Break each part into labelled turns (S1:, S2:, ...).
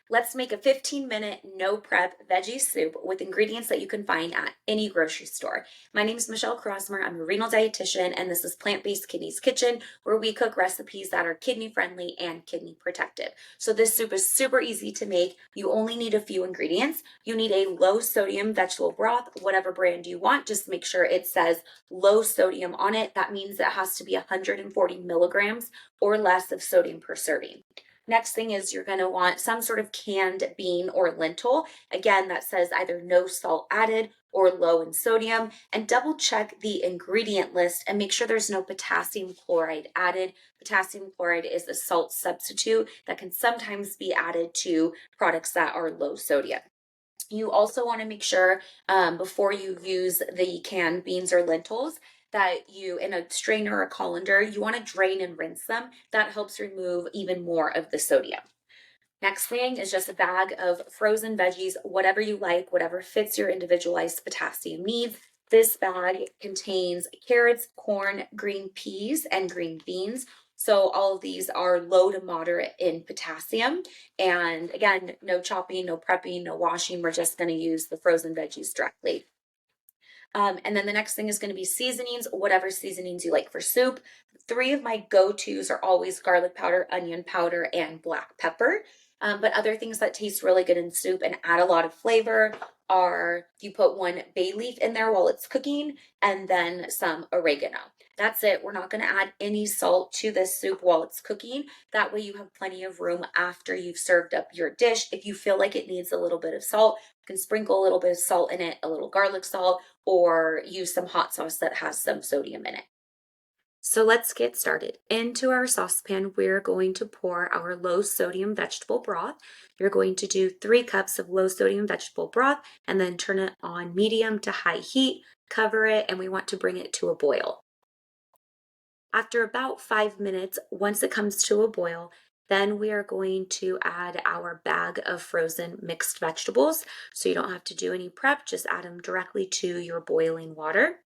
S1: Let's make a 15-minute no prep veggie soup with ingredients that you can find at any grocery store. My name is Michelle Crosmer. I'm a renal dietitian, and this is Plant Based Kidneys Kitchen, where we cook recipes that are kidney friendly and kidney protective. So, this soup is super easy to make. You only need a few ingredients. You need a low sodium vegetable broth, whatever brand you want. Just make sure it says low sodium on it. That means it has to be 140 milligrams or less of sodium per serving. Next thing is you're going to want some sort of canned bean or lentil. Again, that says either no salt added or low in sodium. And double check the ingredient list and make sure there's no potassium chloride added. Potassium chloride is a salt substitute that can sometimes be added to products that are low sodium. You also want to make sure before you use the canned beans or lentils that you, in a strainer or colander, you want to drain and rinse them. That helps remove even more of the sodium. Next thing is just a bag of frozen veggies, whatever you like, whatever fits your individualized potassium needs. This bag contains carrots, corn, green peas, and green beans. So all of these are low to moderate in potassium. And again, no chopping, no prepping, no washing. We're just going to use the frozen veggies directly. And then the next thing is going to be seasonings, whatever seasonings you like for soup. Three of my go-tos are always garlic powder, onion powder, and black pepper. But other things that taste really good in soup and add a lot of flavor are you put one bay leaf in there while it's cooking and then some oregano. That's it. We're not going to add any salt to this soup while it's cooking. That way you have plenty of room after you've served up your dish. If you feel like it needs a little bit of salt, you can sprinkle a little bit of salt in it, a little garlic salt, or use some hot sauce that has some sodium in it. So let's get started. Into our saucepan, we're going to pour our low sodium vegetable broth. You're going to do 3 cups of low sodium vegetable broth and then turn it on medium to high heat, cover it, and we want to bring it to a boil. After about 5 minutes, once it comes to a boil, then we are going to add our bag of frozen mixed vegetables. So you don't have to do any prep, just add them directly to your boiling water.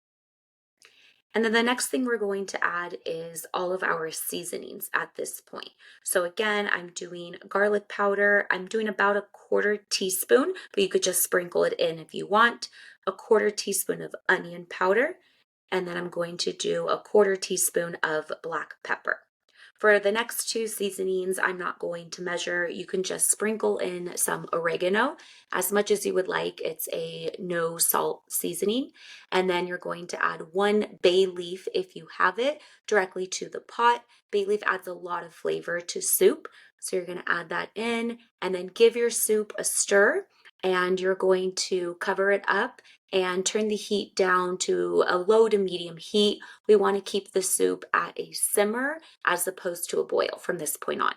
S1: And then the next thing we're going to add is all of our seasonings at this point. So again, I'm doing garlic powder. I'm doing about a 1/4 teaspoon, but you could just sprinkle it in if you want. A 1/4 teaspoon of onion powder. And then I'm going to do a 1/4 teaspoon of black pepper. For the next 2 seasonings, I'm not going to measure. You can just sprinkle in some oregano as much as you would like. It's a no salt seasoning. And then you're going to add 1 bay leaf if you have it directly to the pot. Bay leaf adds a lot of flavor to soup. So you're going to add that in and then give your soup a stir. And you're going to cover it up and turn the heat down to a low to medium heat. We want to keep the soup at a simmer as opposed to a boil from this point on.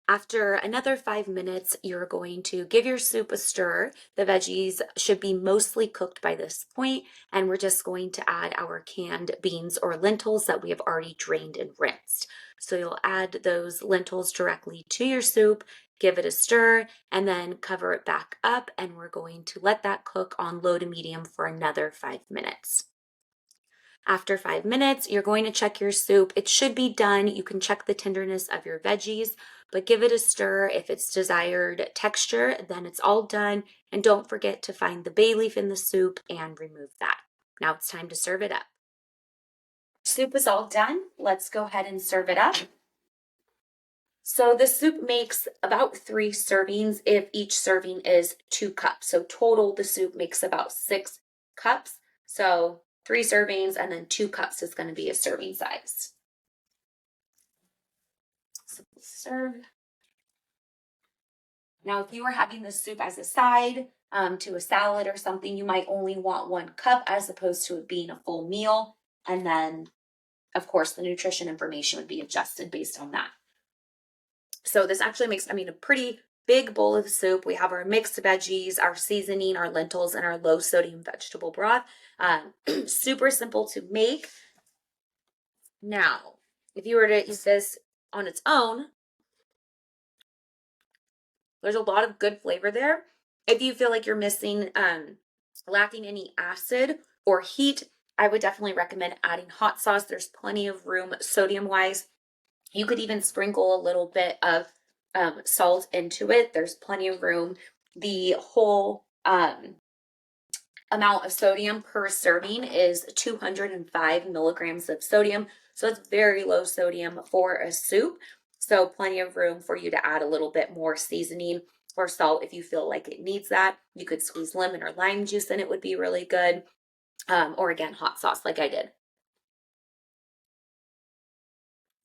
S1: After another 5 minutes, you're going to give your soup a stir. The veggies should be mostly cooked by this point, and we're just going to add our canned beans or lentils that we have already drained and rinsed. So you'll add those lentils directly to your soup, give it a stir, and then cover it back up, and we're going to let that cook on low to medium for another 5 minutes. After 5 minutes, you're going to check your soup. It should be done. You can check the tenderness of your veggies, but give it a stir. If it's desired texture, then it's all done. And don't forget to find the bay leaf in the soup and remove that. Now it's time to serve it up. Soup is all done. Let's go ahead and serve it up. So the soup makes about 3 servings if each serving is 2 cups. So total, the soup makes about 6 cups. So 3 servings and then 2 cups is going to be a serving size. So serve. Now, if you were having this soup as a side to a salad or something, you might only want 1 cup as opposed to it being a full meal. And then, of course, the nutrition information would be adjusted based on that. So this actually makes, a pretty big bowl of soup. We have our mixed veggies, our seasoning, our lentils, and our low sodium vegetable broth. Super simple to make. Now, if you were to eat this on its own, there's a lot of good flavor there. If you feel like you're missing, lacking any acid or heat, I would definitely recommend adding hot sauce. There's plenty of room sodium-wise. You could even sprinkle a little bit of salt into it. There's plenty of room. The whole amount of sodium per serving is 205 milligrams of sodium. So it's very low sodium for a soup. So plenty of room for you to add a little bit more seasoning or salt if you feel like it needs that. You could squeeze lemon or lime juice and it would be really good. Or again, hot sauce like I did.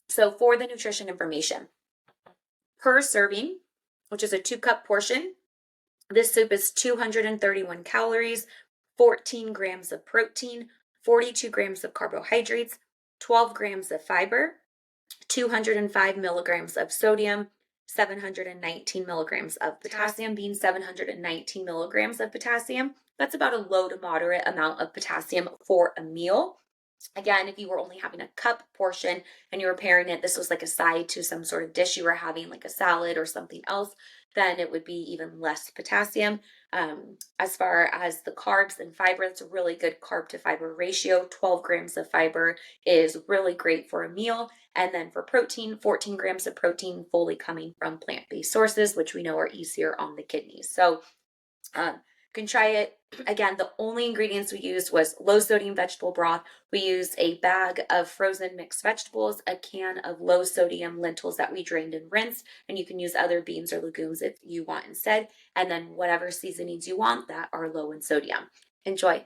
S1: So for the nutrition information, per serving, which is a 2-cup portion, this soup is 231 calories, 14 grams of protein, 42 grams of carbohydrates, 12 grams of fiber, 205 milligrams of sodium, 719 milligrams of potassium. Being 719 milligrams of potassium, that's about a low to moderate amount of potassium for a meal. Again, if you were only having a cup portion and you were pairing it, this was like a side to some sort of dish you were having, like a salad or something else, then it would be even less potassium. As far as the carbs and fiber, it's a really good carb to fiber ratio. 12 grams of fiber is really great for a meal. And then for protein, 14 grams of protein fully coming from plant-based sources, which we know are easier on the kidneys. So you can try it. Again, the only ingredients we used was low sodium vegetable broth. We used a bag of frozen mixed vegetables, a can of low sodium lentils that we drained and rinsed, and you can use other beans or legumes if you want instead, and then whatever seasonings you want that are low in sodium. Enjoy.